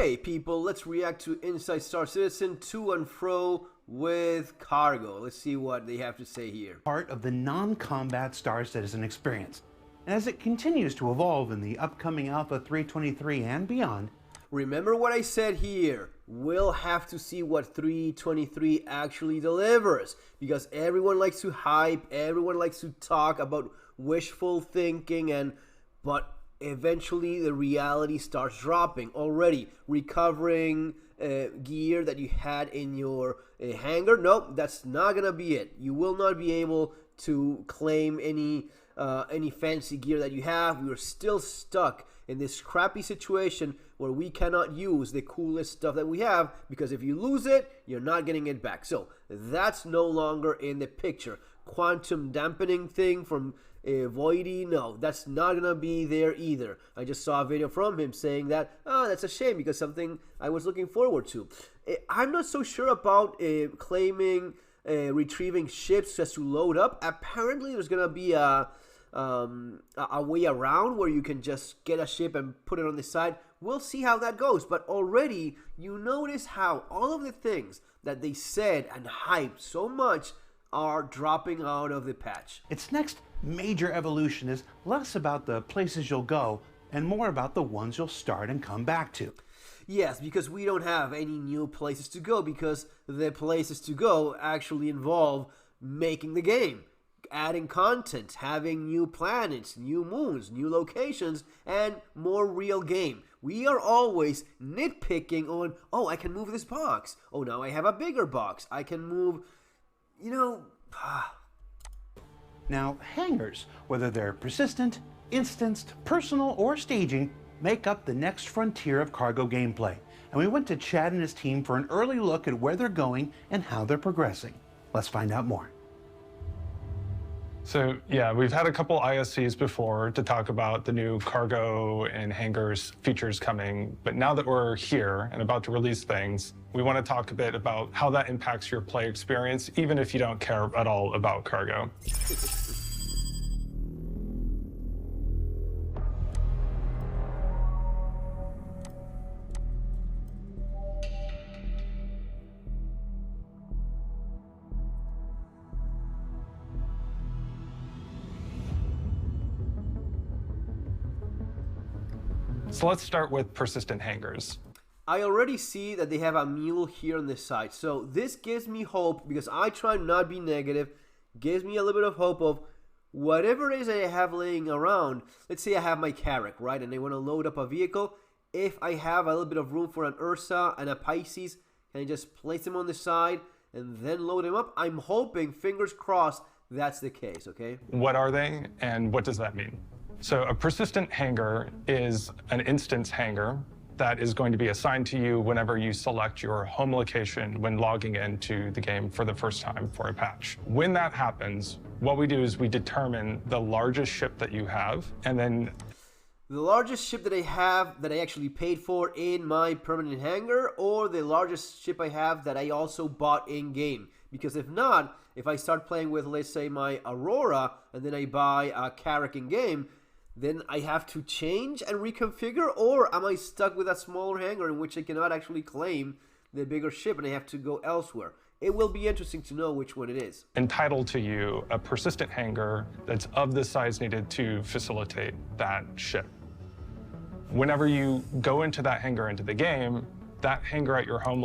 Okay, people, let's react to Inside Star Citizen to and fro with cargo. Let's see what they have to say here. Part of the non-combat Star Citizen experience. And as it continues to evolve in the upcoming Alpha 323 and beyond, remember what I said here. We'll have to see what 323 actually delivers, because everyone likes to hype, everyone likes to talk about wishful thinking, but eventually the reality starts dropping. Already recovering gear that you had in your hangar. Nope, that's not gonna be it. You will not be able to claim any fancy gear that you have. We are still stuck in this crappy situation where we cannot use the coolest stuff that we have, because if you lose it, you're not getting it back. So that's no longer in the picture. Quantum dampening thing from Voidy, no, that's not gonna be there either. I just saw a video from him saying that, oh, that's a shame because something I was looking forward to. I'm not so sure about claiming retrieving ships just to load up. Apparently there's gonna be a way around where you can just get a ship and put it on the side. We'll see how that goes, but already you notice how all of the things that they said and hyped so much are dropping out of the patch. its next major evolution is less about the places you'll go and more about the ones you'll start and come back to. Yes, because we don't have any new places to go, because the places to go actually involve making the game, adding content, having new planets, new moons, new locations, and more real game. We are always nitpicking on, oh, I can move this box. Oh, now I have a bigger box. I can move, you know... Now, hangars, whether they're persistent, instanced, personal, or staging, make up the next frontier of cargo gameplay. And we went to Chad and his team for an early look at where they're going and how they're progressing. Let's find out more. So yeah, we've had a couple ISCs before to talk about the new cargo and hangars features coming, but now that we're here and about to release things, we want to talk a bit about how that impacts your play experience, even if you don't care at all about cargo. So let's start with persistent hangars. I already see that they have a mule here on this side. So this gives me hope, because I try not be negative. Gives me a little bit of hope of whatever it is that I have laying around. Let's say I have my Carrack, right? And I want to load up a vehicle. If I have a little bit of room for an Ursa and a Pisces, can I just place them on the side and then load them up? I'm hoping, fingers crossed, that's the case, okay? What are they and what does that mean? So a persistent hangar is an instance hangar that is going to be assigned to you whenever you select your home location when logging into the game for the first time for a patch. When that happens, what we do is we determine the largest ship that you have, and then the largest ship that I have that I actually paid for in my permanent hangar, or the largest ship I have that I also bought in-game. Because if not, if I start playing with, let's say, my Aurora, and then I buy a Carrack in-game, then I have to change and reconfigure, or am I stuck with a smaller hangar in which I cannot actually claim the bigger ship and I have to go elsewhere? It will be interesting to know which one it is. entitled to you a persistent hangar that's of the size needed to facilitate that ship. Whenever you go into that hangar into the game, that hangar at your home...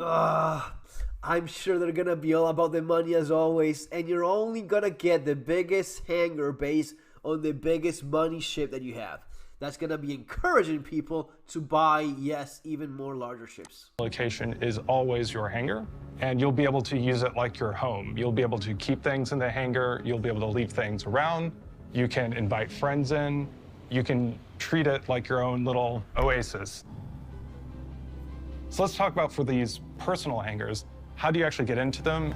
I'm sure they're gonna be all about the money as always, and you're only gonna get the biggest hangar based on the biggest money ship that you have. That's gonna be encouraging people to buy, yes, even more larger ships. Location is always your hangar, and you'll be able to use it like your home. You'll be able to keep things in the hangar, you'll be able to leave things around, you can invite friends in, you can treat it like your own little oasis. So let's talk about, for these personal hangars, how do you actually get into them?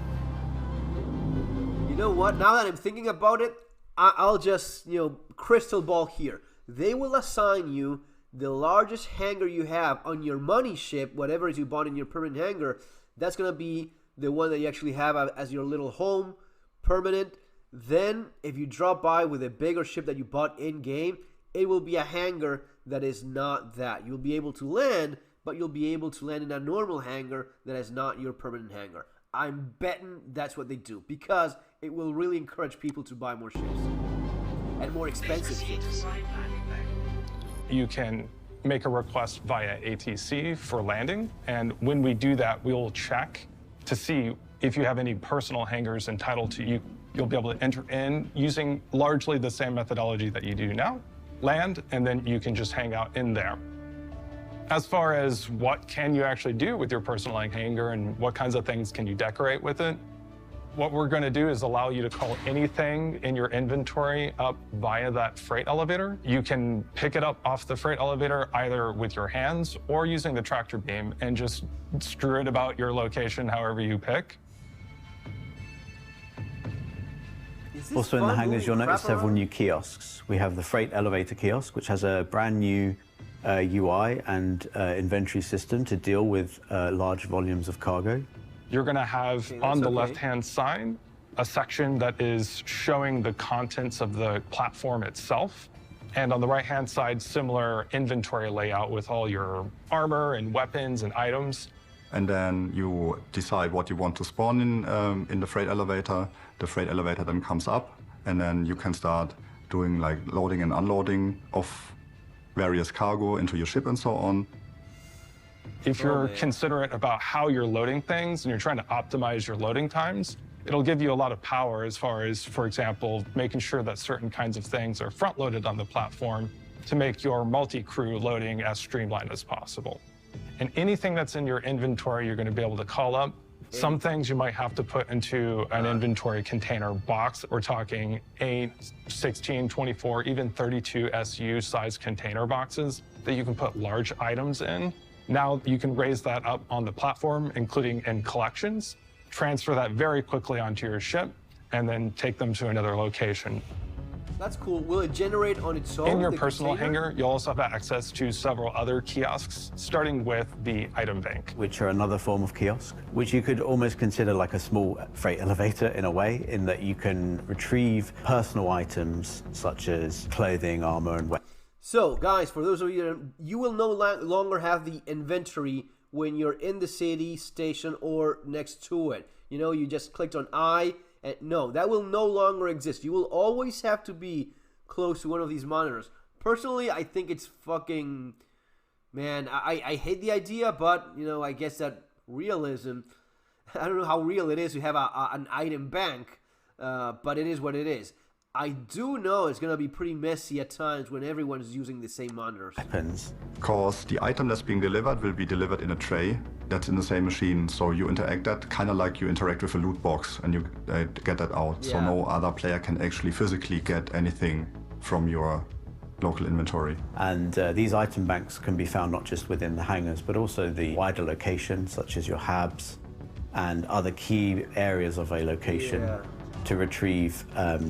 You know what, now that I'm thinking about it, I'll just, crystal ball here. They will assign you the largest hangar you have on your money ship, whatever it is you bought in your permanent hangar. That's going to be the one that you actually have as your little home, permanent. Then, if you drop by with a bigger ship that you bought in-game, it will be a hangar that is not that. You'll be able to land, but you'll be able to land in a normal hangar that is not your permanent hangar. I'm betting that's what they do, because it will really encourage people to buy more ships. And more expensive ships. You can make a request via ATC for landing, and when we do that, we'll check to see if you have any personal hangars entitled to you. You'll be able to enter in using largely the same methodology that you do now, land, and then you can just hang out in there. As far as what can you actually do with your personal hangar and what kinds of things can you decorate with it, what we're going to do is allow you to call anything in your inventory up via that freight elevator. You can pick it up off the freight elevator either with your hands or using the tractor beam and just strew it about your location however you pick. Also in the hangars, you'll notice several new kiosks. We have the freight elevator kiosk, which has a brand new UI and inventory system to deal with large volumes of cargo. You're going to have on the left-hand side a section that is showing the contents of the platform itself. And on the right-hand side, similar inventory layout with all your armor and weapons and items. And then you decide what you want to spawn in the freight elevator. The freight elevator then comes up, and then you can start doing like loading and unloading of various cargo into your ship and so on. If you're considerate about how you're loading things and you're trying to optimize your loading times, it'll give you a lot of power as far as, for example, making sure that certain kinds of things are front-loaded on the platform to make your multi-crew loading as streamlined as possible. And anything that's in your inventory, you're going to be able to call up. Some things you might have to put into an inventory container box. We're talking 8, 16, 24, even 32 SU size container boxes that you can put large items in. Now you can raise that up on the platform, including in collections, transfer that very quickly onto your ship, and then take them to another location. That's cool. Will it generate on its own? In your personal hangar, you'll also have access to several other kiosks, starting with the item bank. Which are another form of kiosk, which you could almost consider like a small freight elevator in a way, in that you can retrieve personal items such as clothing, armor, and weapons. So, guys, for those of you, you will no longer have the inventory when you're in the city, station, or next to it. You know, you just clicked on I, and no, that will no longer exist. You will always have to be close to one of these monitors. Personally, I think it's fucking... Man, I hate the idea, but, you know, I guess that realism... I don't know how real it is to have an item bank, but it is what it is. I do know it's going to be pretty messy at times when everyone's using the same monitors. Because the item that's being delivered will be delivered in a tray that's in the same machine. So you interact that kind of like you interact with a loot box and you get that out. Yeah. So no other player can actually physically get anything from your local inventory. And these item banks can be found not just within the hangars, but also the wider location, such as your hubs and other key areas of a location. Yeah. To retrieve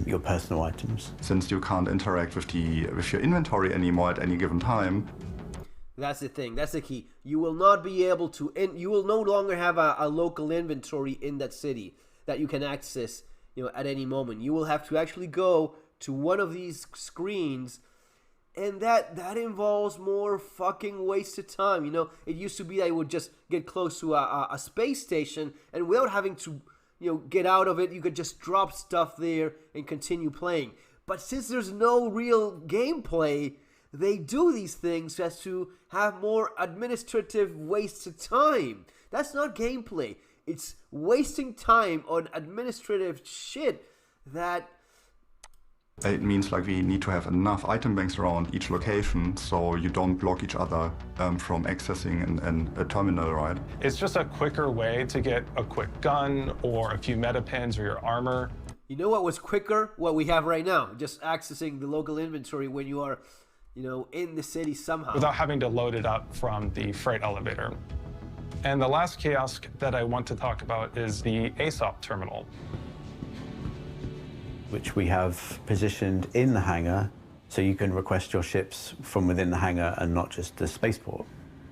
your personal items. Since you can't interact with your inventory anymore at any given time. That's the thing. That's the key. You will not be able to. You will no longer have a local inventory in that city that you can access, you know, at any moment. You will have to actually go to one of these screens, and that involves more fucking wasted time. You know, it used to be I would just get close to a space station, and without having to, you know, get out of it, you could just drop stuff there and continue playing. But since there's no real gameplay, they do these things as to have more administrative wasted time. That's not gameplay. It's wasting time on administrative shit that... It means like we need to have enough item banks around each location so you don't block each other from accessing a terminal, right? It's just a quicker way to get a quick gun or a few meta pins or your armor. You know what was quicker? What we have right now. Just accessing the local inventory when you are, you know, in the city somehow. Without having to load it up from the freight elevator. And the last kiosk that I want to talk about is the ASOP terminal, which we have positioned in the hangar, so you can request your ships from within the hangar and not just the spaceport.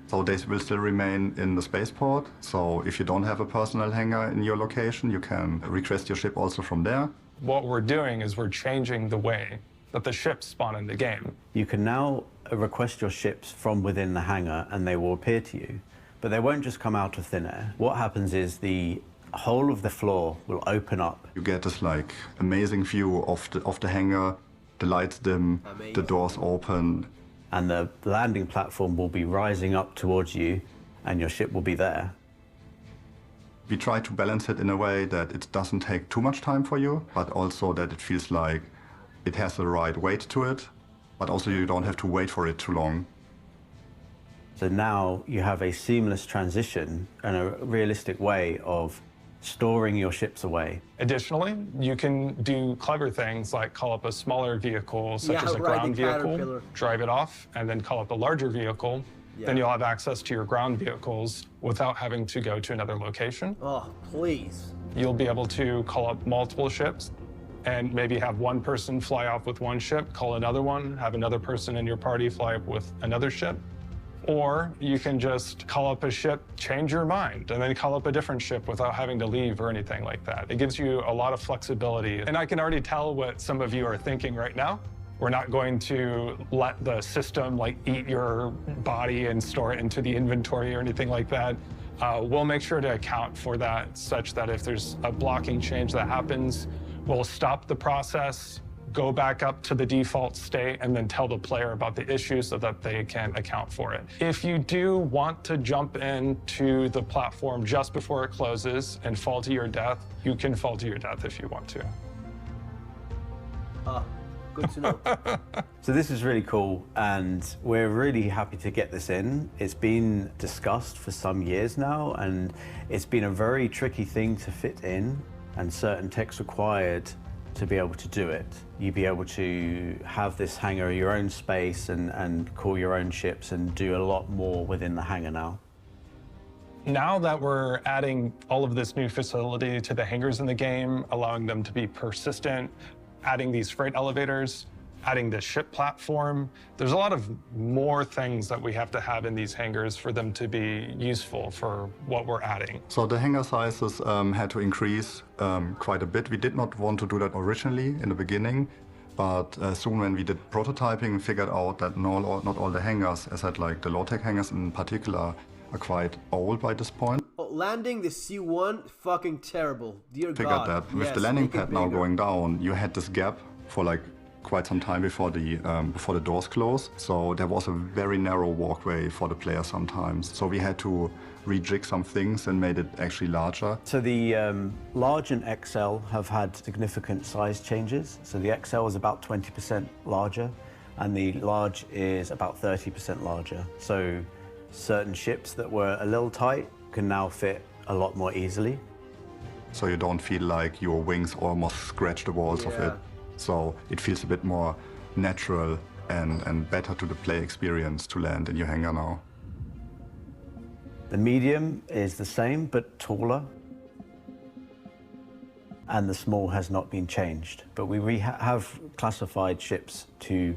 So they will still remain in the spaceport. So if you don't have a personal hangar in your location, you can request your ship also from there. What we're doing is we're changing the way that the ships spawn in the game. You can now request your ships from within the hangar and they will appear to you. But they won't just come out of thin air. What happens is the whole of the floor will open up. You get this like amazing view of the hangar, the lights dim, the doors open. And the landing platform will be rising up towards you and your ship will be there. We try to balance it in a way that it doesn't take too much time for you, but also that it feels like it has the right weight to it, but also you don't have to wait for it too long. So now you have a seamless transition and a realistic way of storing your ships away. Additionally, you can do clever things like call up a smaller vehicle, such as a ground vehicle, drive it off, and then call up a larger vehicle. Then you'll have access to your ground vehicles without having to go to another location. Oh, please. You'll be able to call up multiple ships and maybe have one person fly off with one ship, call another one, have another person in your party fly up with another ship. Or you can just call up a ship, change your mind, and then call up a different ship without having to leave or anything like that. It gives you a lot of flexibility. And I can already tell what some of you are thinking right now. We're not going to let the system like eat your body and store it into the inventory or anything like that. We'll make sure to account for that such that if there's a blocking change that happens, we'll stop the process, go back up to the default state, and then tell the player about the issue so that they can account for it. If you do want to jump into the platform just before it closes and fall to your death, you can fall to your death if you want to. Good to know. So this is really cool, and we're really happy to get this in. It's been discussed for some years now, and it's been a very tricky thing to fit in, and certain tech's required to be able to do it. You'd be able to have this hangar your own space and call your own ships and do a lot more within the hangar now. Now that we're adding all of this new facility to the hangars in the game, allowing them to be persistent, adding these freight elevators, adding the ship platform, there's a lot of more things that we have to have in these hangars for them to be useful for what we're adding. So the hangar sizes had to increase quite a bit. We did not want to do that originally in the beginning, but soon when we did prototyping, we figured out that not all the hangars, as at like the low-tech hangars in particular, are quite old by this point. Oh, landing the C1, fucking terrible. Dear God. Figured that with the landing pad now going down, you had this gap for like quite some time before the doors close. So there was a very narrow walkway for the player sometimes. So we had to rejig some things and made it actually larger. So the large and XL have had significant size changes. So the XL is about 20% larger and the large is about 30% larger. So certain ships that were a little tight can now fit a lot more easily. So you don't feel like your wings almost scratch the walls of it. So it feels a bit more natural and better to the play experience to land in your hangar now. The medium is the same, but taller. And the small has not been changed. But we have classified ships to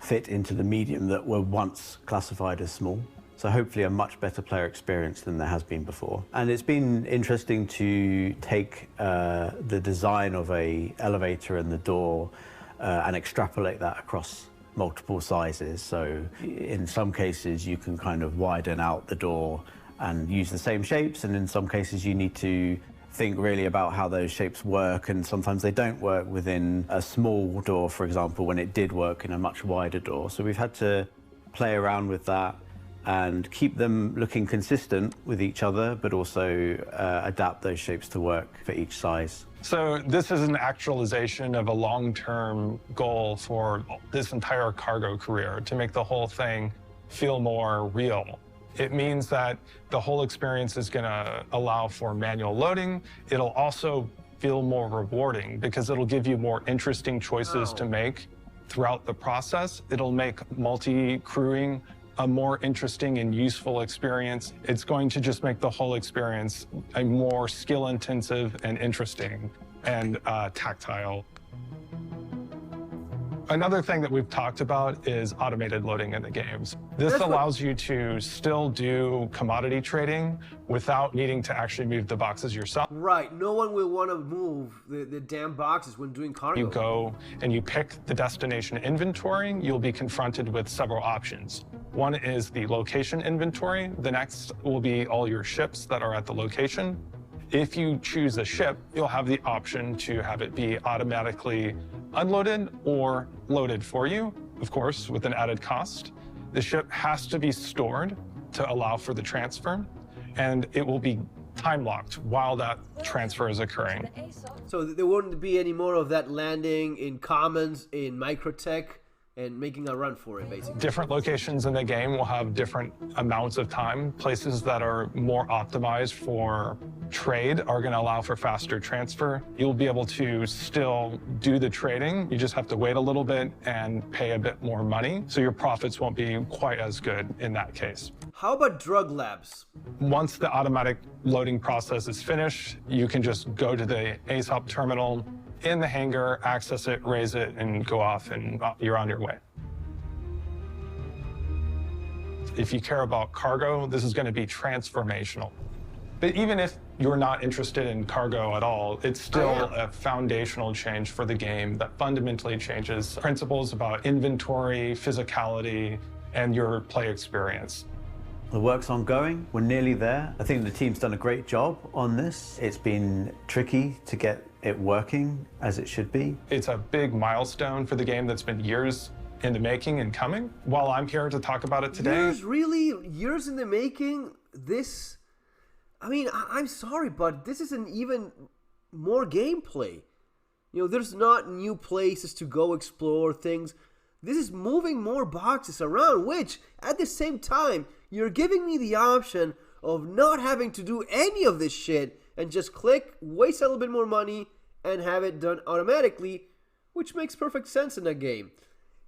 fit into the medium that were once classified as small. So hopefully a much better player experience than there has been before. And it's been interesting to take the design of an elevator and the door and extrapolate that across multiple sizes. So in some cases you can kind of widen out the door and use the same shapes, and in some cases you need to think really about how those shapes work, and sometimes they don't work within a small door, for example, when it did work in a much wider door. So we've had to play around with that and keep them looking consistent with each other, but also adapt those shapes to work for each size. So this is an actualization of a long-term goal for this entire cargo career, to make the whole thing feel more real. It means that the whole experience is going to allow for manual loading. It'll also feel more rewarding because it'll give you more interesting choices to make throughout the process. It'll make multi-crewing a more interesting and useful experience. It's going to just make the whole experience a more skill-intensive and interesting and tactile. Another thing that we've talked about is automated loading in the games. This allows you to still do commodity trading without needing to actually move the boxes yourself. Right, no one will want to move the damn boxes when doing cargo. You go and you pick the destination inventory, you'll be confronted with several options. One is the location inventory. The next will be all your ships that are at the location. If you choose a ship, you'll have the option to have it be automatically unloaded or loaded for you, of course, with an added cost. The ship has to be stored to allow for the transfer, and it will be time locked while that transfer is occurring. So there wouldn't be any more of that landing in commons in microtech and making a run for it, basically. Different locations in the game will have different amounts of time. Places that are more optimized for trade are going to allow for faster transfer. You'll be able to still do the trading. You just have to wait a little bit and pay a bit more money, so your profits won't be quite as good in that case. How about drug labs? Once the automatic loading process is finished, you can just go to the ASOP terminal in the hangar, access it, raise it, and go off, and you're on your way. If you care about cargo, this is going to be transformational. But even if you're not interested in cargo at all, it's still a foundational change for the game that fundamentally changes principles about inventory, physicality, and your play experience. The work's ongoing. We're nearly there. I think the team's done a great job on this. It's been tricky to get it working as it should be. It's a big milestone for the game that's been years in the making and coming. While I'm here to talk about it today. Years, really? Years in the making? This, I mean, I'm sorry, but this isn't even more gameplay. You know, there's not new places to go explore things. This is moving more boxes around, which, at the same time, you're giving me the option of not having to do any of this shit and just click, waste a little bit more money, and have it done automatically, which makes perfect sense in a game.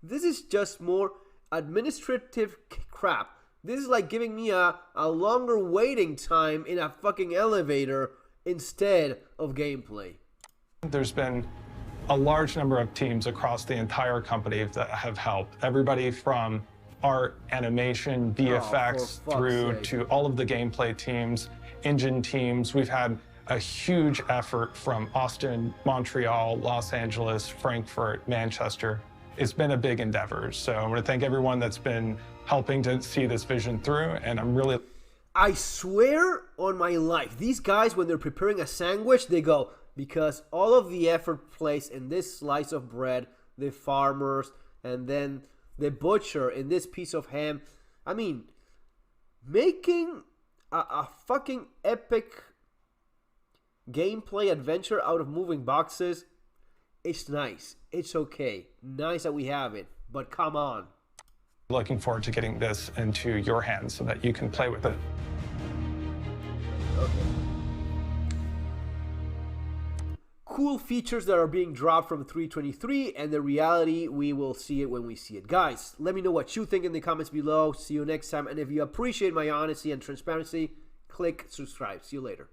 This is just more administrative crap. This is like giving me a longer waiting time in a fucking elevator instead of gameplay. There's been a large number of teams across the entire company that have helped. Everybody from art, animation, VFX, through to all of the gameplay teams, engine teams. We've had a huge effort from Austin, Montreal, Los Angeles, Frankfurt, Manchester. It's been a big endeavor. So I want to thank everyone that's been helping to see this vision through, and I'm really... I swear on my life, these guys, when they're preparing a sandwich, they go, because all of the effort placed in this slice of bread, the farmers, and then the butcher in this piece of ham. I mean, making a fucking epic gameplay adventure out of moving boxes, it's nice. It's okay. Nice that we have it, but come on. Looking forward to getting this into your hands so that you can play with it. Okay. Cool features that are being dropped from 3.23, and the reality, we will see it when we see it. Guys, let me know what you think in the comments below. See you next time, and if you appreciate my honesty and transparency, click subscribe. See you later.